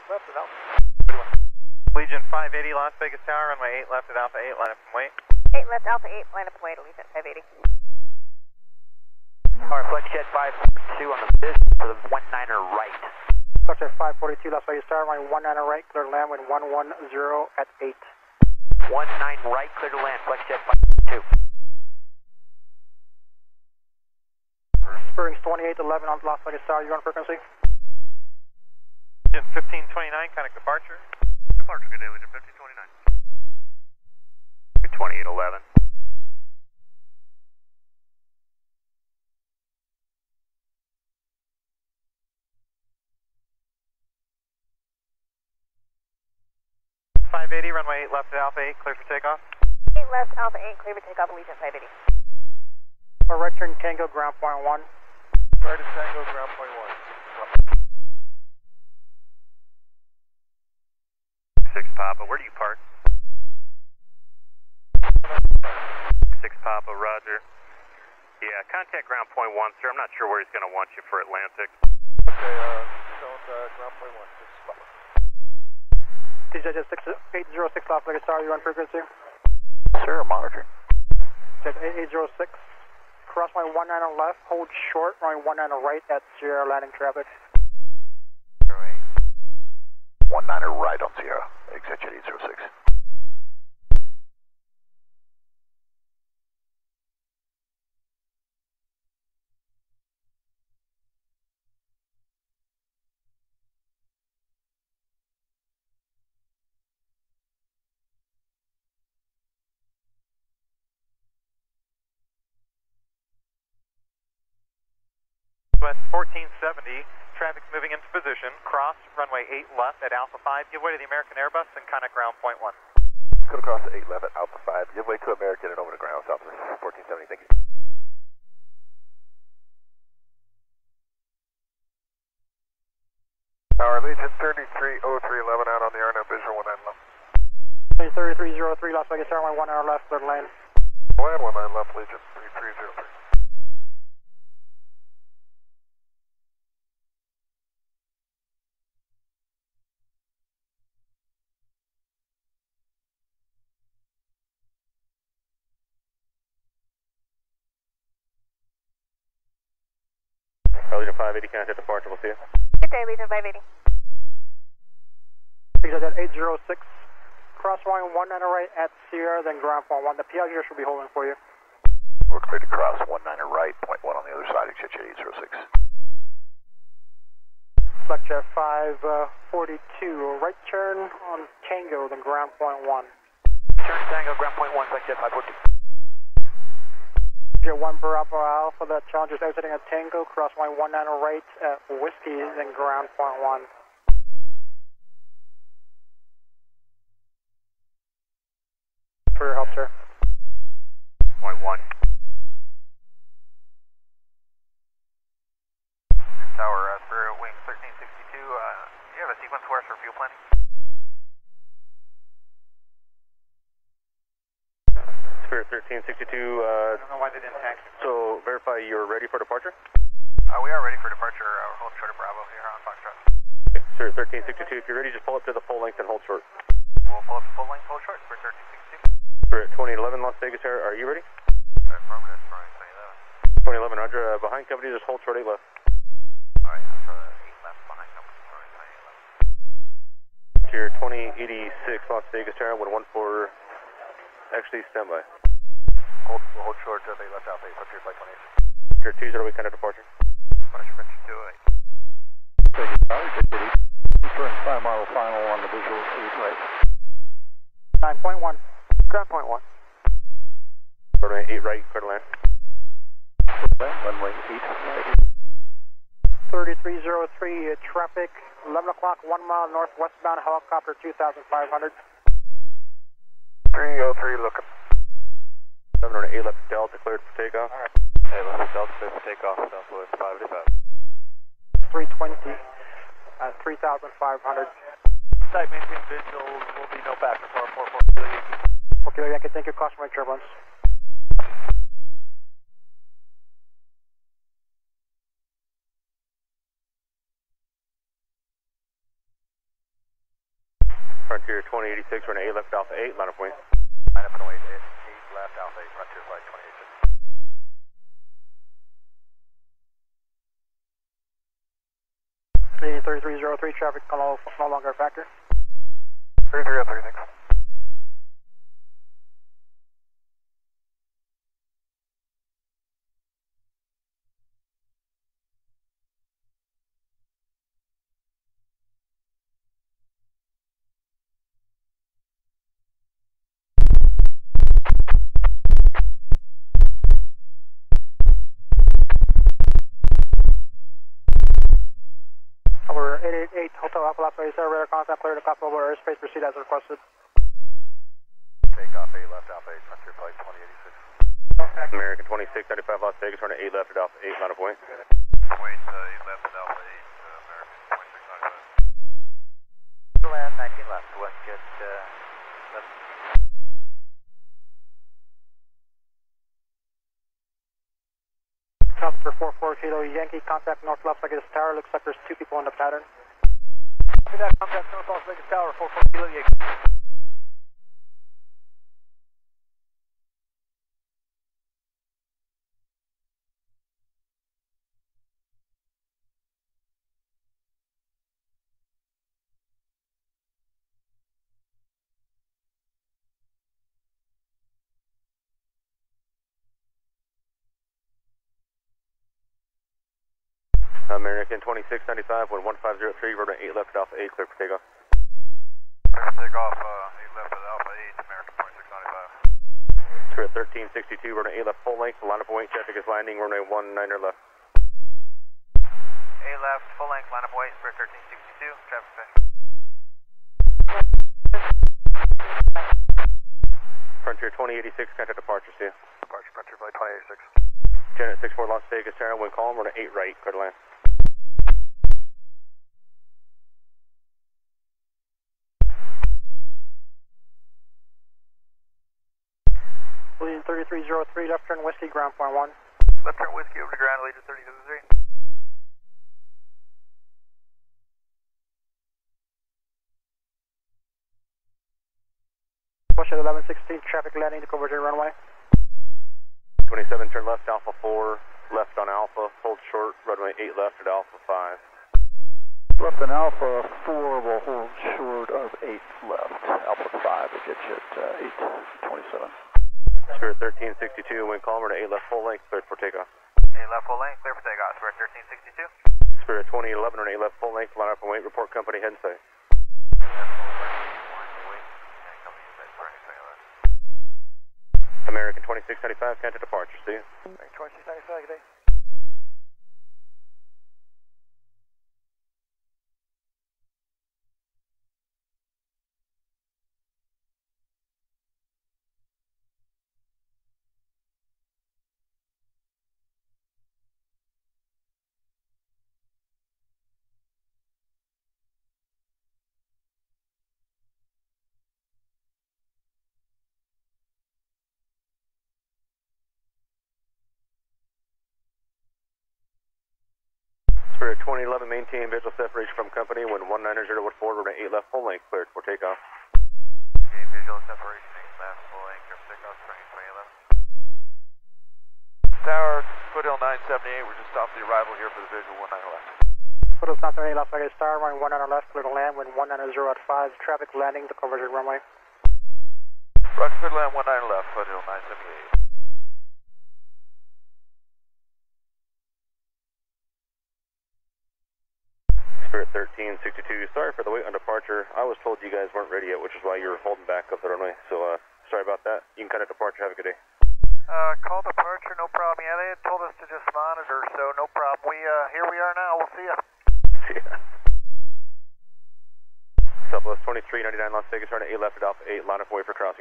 left at Alpha. Legion 580, Las Vegas Tower, runway 8 left at Alpha 8, line up and wait. 8 left, Alpha 8, line up and wait, Legion 580. Alright, flight jet 542 on the vision for the 19er right. Flight jet 542, Las Vegas Tower, runway 19er right, clear to land with 110 at 8. 19 right, clear to land, flight jet 542. Springs 2811 on Las Vegas Tower, you on frequency? Legion 1529, contact departure. Departure, good day, Legion 1529. 2811. Runway 8 left at Alpha 8, clear for takeoff. 8 left, Alpha 8, clear for takeoff, Legion 580. Right turn Tango, ground point 1. Right to Tango, ground point 1. 6 Papa, where do you park? 6 Papa, roger. Yeah, contact ground point 1, sir. I'm not sure where he's going to want you for Atlantic. Okay, don't, ground point 1, 6 Papa. TJ 806 Las Vegas Tower, you on frequency? Sir, monitoring. Jet 8806, cross runway 19 left, hold short, runway 19 right at Sierra landing traffic. 19er right on Sierra, exit jet 806. West 1470, traffic's moving into position, cross runway 8 left at Alpha 5, give way to the American Airbus and contact ground point 1. Go across to 8 left at Alpha 5, give way to American and over to ground, Southwest 1470, thank you. Tower, Legion 330311 out on the RNO visual 19 left. 3303 Las Vegas Tower, runway 19 left, clear to land. Land 19 left, Legion 3303. Legion 580, contact departure, we'll see you. Good day, Legion 580. TJ 806, cross runway 19 right at Sierra, then ground point 1. The Piaggio should be holding for you. We're cleared to cross 19er right, point 1 on the other side, exit jet 806. Flight jet 542, right turn on Tango, then ground point 1. Turn Tango, ground point 1, flight jet 542. Jet 1 Bravo Alpha, that Challenger's exiting at Tango, cross runway 19 right at Whiskey, then ground point 1. For your help, sir. Point 1. Tower, Spirit Wing 1362, do you have a sequence for us for fuel planning? Spirit 1362, I don't know why they didn't taxi. so verify you're ready for departure? We are ready for departure, we're holding short of Bravo here on Foxtrot. Okay, Spirit 1362, if you're ready, just pull up to the full length and hold short. We'll pull up the full length, hold short, Spirit 1362. Spirit 2011 Las Vegas Tower, are you ready? Affirmative, Brian 2011. 2011, roger, behind company, just hold short 8 left. Alright, that's 8 left behind company, sorry, 8 left. Tier 2086 Las Vegas Tower, 114, actually standby. We'll hold short, 8 left Alpha 8, up to your flight 28. Tier 20, kind of departure. Finish 28. Confirm 5 mile final on the visual 8 right. 9.1. Ground point 1. Runway 8 right, clear to land. Runway 8 right. 3303, traffic, 11 o'clock, 1 mile northwestbound, helicopter 2,500. 303 looking. 708 left Delta, cleared for takeoff. Alright. Hey, left Delta, cleared for takeoff, Southwest 585. 320 at 3,500. Type maintain visuals, will be no back for 444. Okay, Yankee, thank you, cautionary turbulence. Frontier 2086, runway 8 left, Alpha 8, line of point. Line up and await, 8 left, Alpha 8, Frontier flight 2086. 3303, traffic no longer a factor. 3303, thanks. Over 888 Hotel Alpha Left Base, radar contact clear to possible airspace, proceed as requested. Takeoff 8 left, Alpha 8, Frontier flight 2086. American 2695 Las Vegas, runway 8 left at Alpha 8, line of point. Wait, 8 left at Alpha 8, American 2695. Land 19 left, one get left. Traffic for 44 Kilo Yankee, contact North Las Vegas Tower, looks like there's 2 people in the pattern. Copy that, contact North Las Vegas Tower, 44 Kilo Yankee. American 2695, 1503, runway 8 left at Alpha 8, clear for takeoff. Clear for takeoff, 8 left at Alpha 8, American 2695. Spirit 1362, runway 8 left full length, line of point, traffic is landing, runway 19er left. 8 left, full length, line up way, Spirit 1362, traffic safe. Frontier 2086, contact departure, see ya. Departure, Frontier flight 2086. Janet 64 Las Vegas, Tower, wind column, runway 8 right, clear to land. Leading 3303, left turn whiskey, ground point 1. Left turn whiskey over to ground, Legion 3303. Push at 1116, traffic landing to convergent runway. 27, turn left, Alpha 4, left on Alpha, hold short, runway 8 left at Alpha 5. Left and Alpha 4 will hold short of 8 left. Alpha 5 will get you at 827. Spirit 1362, wind column, runway 8 left full length, cleared for takeoff. 8 left, full length, clear for takeoff, Spirit 1362. Spirit 2011, runway 8 left full length, line up and wait, report company, head and say. American 2695, contact departure, see you. 2695, good day. Spirit 2011, maintain visual separation from company, wind 190 with forward, runway 8 left full length, cleared for takeoff. Gain visual separation, 8 left, full length, clear for takeoff, Spring 2011. Tower, Foothill 978, we're just off the arrival here for the visual 19 left. Foothill 978 Las Vegas Tower, runway 19 left, clear to land, wind 190 at 5, traffic landing to convergent runway. Roger, Foothill 19 left, Foothill 978. Spirit 1362, sorry for the wait on departure. I was told you guys weren't ready yet, which is why you were holding back up the runway. So, sorry about that. You can cut a departure. Have a good day. Call departure, no problem. Yeah, they had told us to just monitor, so no problem. Here we are now. We'll see ya. See ya. Southwest 2399 Las Vegas, runway 8 left at Alpha 8, line up away for crossing.